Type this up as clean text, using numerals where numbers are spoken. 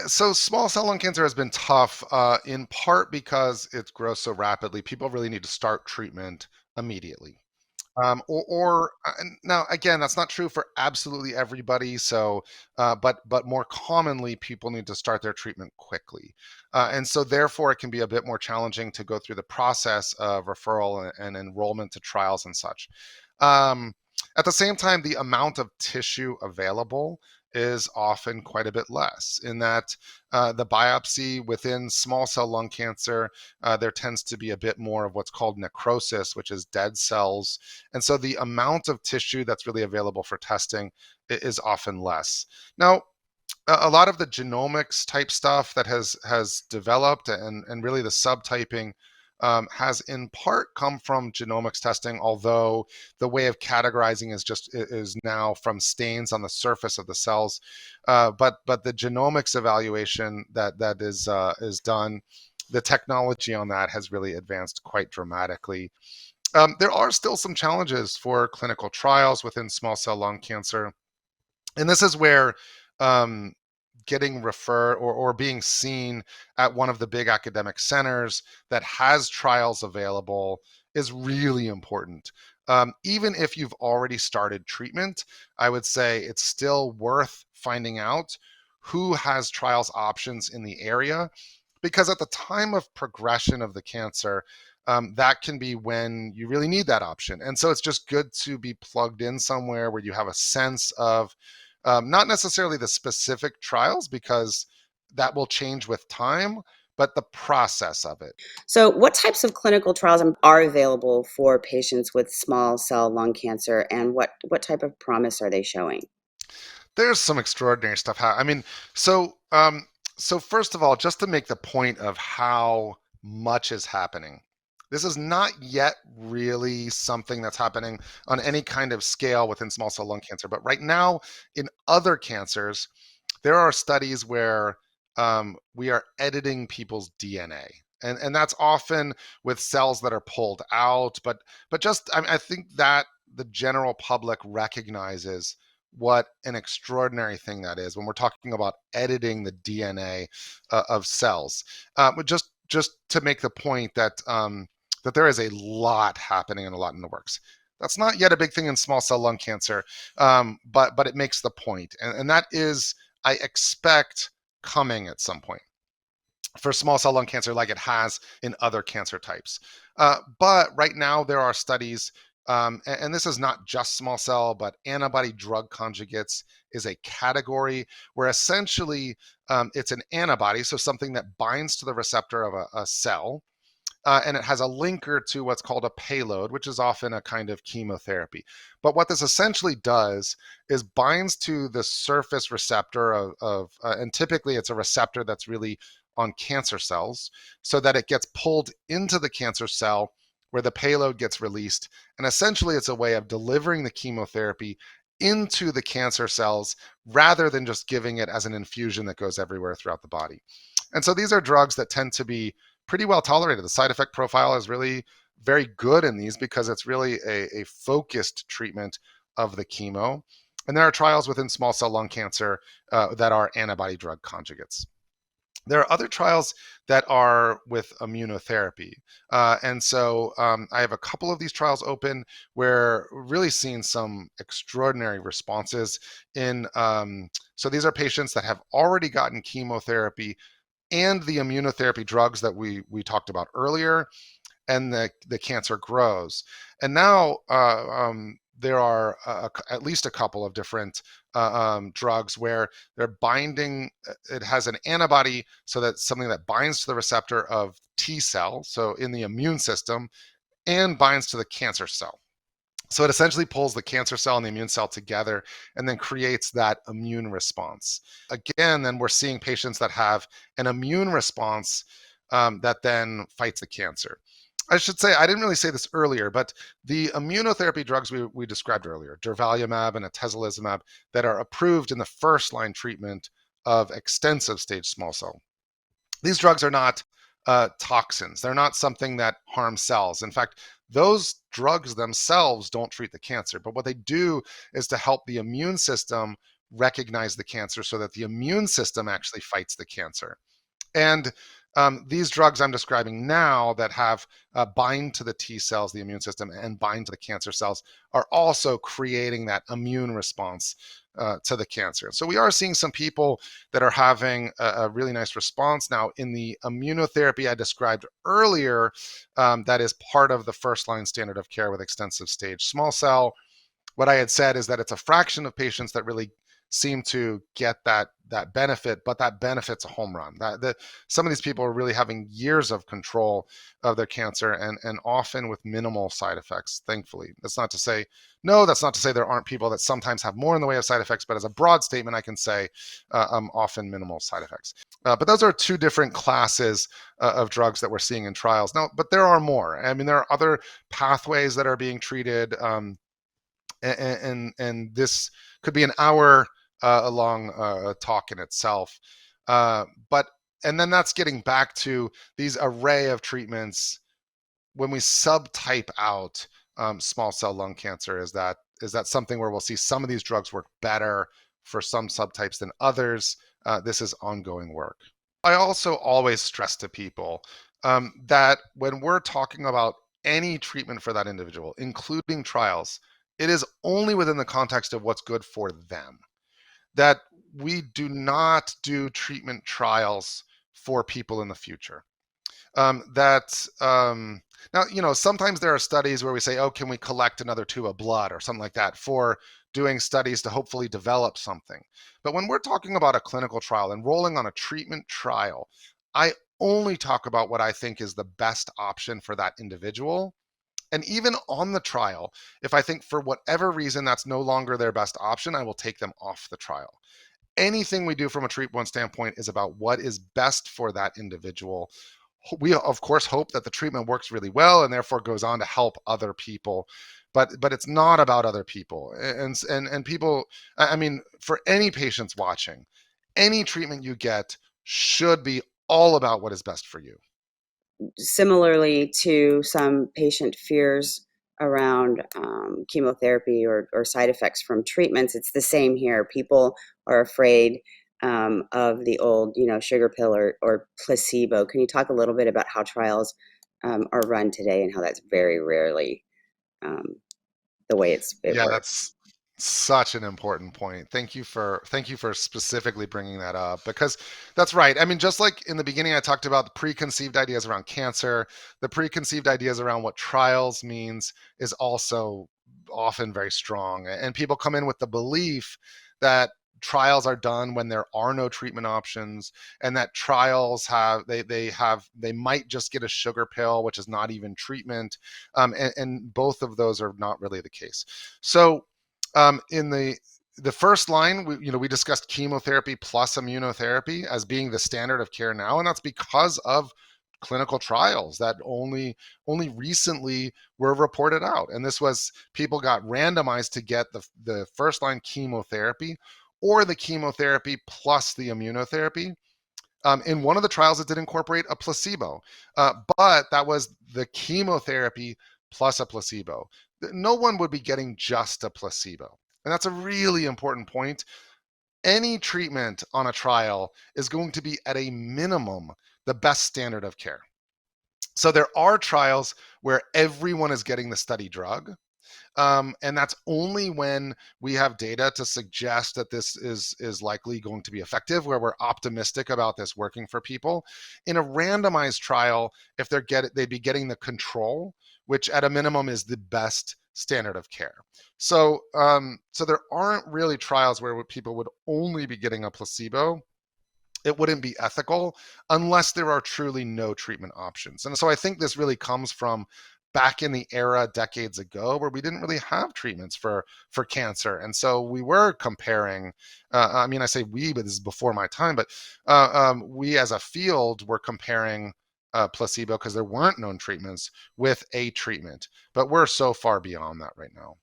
So small cell lung cancer has been tough, in part because it grows so rapidly. People really need to start treatment immediately. And now again, that's not true for absolutely everybody. But more commonly, people need to start their treatment quickly, and so therefore it can be a bit more challenging to go through the process of referral and enrollment to trials and such. Um, at the same time, the amount of tissue available is often quite a bit less. In that the biopsy within small cell lung cancer, there tends to be a bit more of what's called necrosis, which is dead cells, and so the amount of tissue that's really available for testing is often less. Now, a lot of the genomics type stuff that has developed and really the subtyping has in part come from genomics testing, although the way of categorizing is now from stains on the surface of the cells. But the genomics evaluation that is done, the technology on that has really advanced quite dramatically. There are still some challenges for clinical trials within small cell lung cancer, and this is where um, getting referred or being seen at one of the big academic centers that has trials available is really important. Even if you've already started treatment, I would say it's still worth finding out who has trials options in the area, because at the time of progression of the cancer, that can be when you really need that option. And so it's just good to be plugged in somewhere where you have a sense of not necessarily the specific trials, because that will change with time, but the process of it. So, what types of clinical trials are available for patients with small cell lung cancer, and what type of promise are they showing? There's some extraordinary stuff. I mean, so so first of all, just to make the point of how much is happening, this is not yet really something that's happening on any kind of scale within small cell lung cancer. But right now, in other cancers, there are studies where we are editing people's DNA. And that's often with cells that are pulled out, but just I think that the general public recognizes what an extraordinary thing that is when we're talking about editing the DNA of cells. But just to make the point that that there is a lot happening and a lot in the works. That's not yet a big thing in small cell lung cancer, but it makes the point, and that is, I expect, coming at some point for small cell lung cancer, like it has in other cancer types. But right now, there are studies, and this is not just small cell, but antibody drug conjugates is a category where essentially it's an antibody, so something that binds to the receptor of a cell, and it has a linker to what's called a payload, which is often a kind of chemotherapy. But what this essentially does is binds to the surface receptor and typically it's a receptor that's really on cancer cells, so that it gets pulled into the cancer cell where the payload gets released. And essentially, it's a way of delivering the chemotherapy into the cancer cells rather than just giving it as an infusion that goes everywhere throughout the body. And so these are drugs that tend to be pretty well tolerated. The side effect profile is really very good in these because it's really a focused treatment of the chemo. And there are trials within small cell lung cancer that are antibody drug conjugates. There are other trials that are with immunotherapy. And so I have a couple of these trials open where we're really seeing some extraordinary responses in. So these are patients that have already gotten chemotherapy and the immunotherapy drugs that we talked about earlier, and the cancer grows. And now there are at least a couple of different drugs where they're binding. It has an antibody, so that's something that binds to the receptor of T cell, so in the immune system, and binds to the cancer cell. So it essentially pulls the cancer cell and the immune cell together and then creates that immune response. Again, then we're seeing patients that have an immune response that then fights the cancer. I should say, I didn't really say this earlier, but the immunotherapy drugs we described earlier, durvalumab and atezolizumab, that are approved in the first line treatment of extensive stage small cell, these drugs are not toxins. They're not something that harms cells. In fact, those drugs themselves don't treat the cancer, but what they do is to help the immune system recognize the cancer so that the immune system actually fights the cancer. And these drugs I'm describing now that have bind to the T cells, the immune system, and bind to the cancer cells are also creating that immune response to the cancer. So we are seeing some people that are having a really nice response. Now, in the immunotherapy I described earlier, that is part of the first line standard of care with extensive stage small cell. What I had said is that it's a fraction of patients that really seem to get that benefit, but that benefit's a home run. Some of these people are really having years of control of their cancer and often with minimal side effects, thankfully. That's not to say there aren't people that sometimes have more in the way of side effects, but as a broad statement, I can say often minimal side effects. But those are two different classes of drugs that we're seeing in trials. Now, but there are more. I mean, there are other pathways that are being treated. And this could be an hour long talk in itself. But and then that's getting back to these array of treatments. When we subtype out small cell lung cancer, is that something where we'll see some of these drugs work better for some subtypes than others? This is ongoing work. I also always stress to people that when we're talking about any treatment for that individual, including trials, it is only within the context of what's good for them. That we do not do treatment trials for people in the future. Now, sometimes there are studies where we say, oh, can we collect another tube of blood or something like that for doing studies to hopefully develop something. But when we're talking about a clinical trial, enrolling on a treatment trial, I only talk about what I think is the best option for that individual. And even on the trial, if I think for whatever reason that's no longer their best option, I will take them off the trial. Anything we do from a treatment standpoint is about what is best for that individual. We of course hope that the treatment works really well and therefore goes on to help other people, but it's not about other people. And people, I mean, for any patients watching, any treatment you get should be all about what is best for you. Similarly to some patient fears around chemotherapy or side effects from treatments, it's the same here. People are afraid of the old, sugar pill or placebo. Can you talk a little bit about how trials are run today and how that's very rarely um, the way it Yeah, works? that's such an important point. Thank you for specifically bringing that up, because that's right. I mean, just like in the beginning I talked about the preconceived ideas around cancer, the preconceived ideas around what trials means is also often very strong. And people come in with the belief that trials are done when there are no treatment options, and that trials they might just get a sugar pill, which is not even treatment. And both of those are not really the case. So in the first line, we discussed chemotherapy plus immunotherapy as being the standard of care now, and that's because of clinical trials that only recently were reported out. And this was people got randomized to get the first line chemotherapy or the chemotherapy plus the immunotherapy. In one of the trials, it did incorporate a placebo, but that was the chemotherapy plus a placebo. No one would be getting just a placebo. And that's a really important point. Any treatment on a trial is going to be at a minimum the best standard of care. So there are trials where everyone is getting the study drug. And that's only when we have data to suggest that this is likely going to be effective, where we're optimistic about this working for people. In a randomized trial, if they'd be getting the control, which at a minimum is the best standard of care. So there aren't really trials where people would only be getting a placebo. It wouldn't be ethical unless there are truly no treatment options. And so I think this really comes from back in the era decades ago where we didn't really have treatments for cancer. And so we were comparing, I mean, I say we, but this is before my time, but we as a field were comparing placebo because there weren't known treatments with a treatment. But we're so far beyond that right now.